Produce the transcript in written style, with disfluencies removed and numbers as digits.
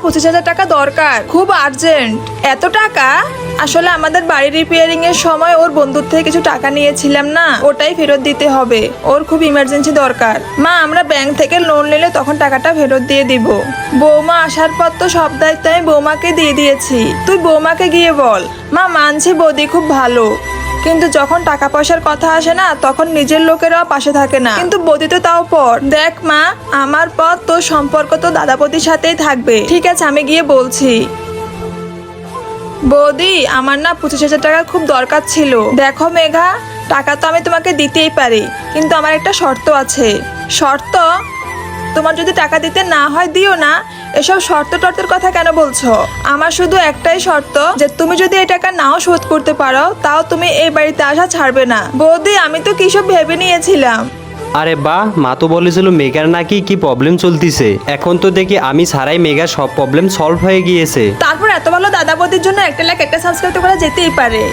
25,000 টাকা দরকার, খুব আর্জেন্ট। এত টাকা? আসলে আমাদের বাড়ি রিপেয়ারিং এর সময় ওর বন্ধুর থেকে কিছু টাকা নিয়েছিলাম না, ওটাই ফেরত দিতে হবে। ওর খুব ইমার্জেন্সি দরকার। মা, আমরা ব্যাংক থেকে লোন নিলে তখন টাকাটা ফেরত দিয়ে দিব। বৌমা আসার পর তো সব দায়িত্ব আমি বৌমাকে দিয়ে দিয়েছি, তুই বৌমাকে গিয়ে বল। মা, মানছি বৌদি খুব ভালো, কিন্তু যখন টাকা পয়সার কথা আসে না তখন নিজের লোকেরাও পাশে থাকে না। কিন্তু বৌদি তো তাও পর। দেখ মা, আমার পর তোর সম্পর্ক তো দাদাপতির সাথেই থাকবে। ঠিক আছে, আমি গিয়ে বলছি। বৌদি, আমার না 25,000 টাকা খুব দরকার ছিল। দেখো মেঘা, টাকা তো আমি তোমাকে দিতেই পারি, কিন্তু আমার একটা শর্ত আছে। শর্ত? তোমার যদি টাকা দিতে না হয় দিও না। এসব শর্ত টর্তের কথা কেন বলছো? আমার শুধু একটাই শর্ত, যে তুমি যদি এই টাকা নাও শোধ করতে পারো তাও তুমি এই বাড়িতে আসা ছাড়বে না। বৌদি, আমি তো কিসব ভেবে নিয়েছিলাম। আরে বাহ, মা তো বলেছিল মেঘার নাকি কি প্রবলেম চলতিছে। এখন তো দেখি আমি ছাড়াই মেঘার সব প্রবলেম সলভ হয়ে গিয়েছে। তারপর এত ভালো দাদাপতির জন্য 1 লাখ একটা সাবস্ক্রাইব করা যেতেই পারে।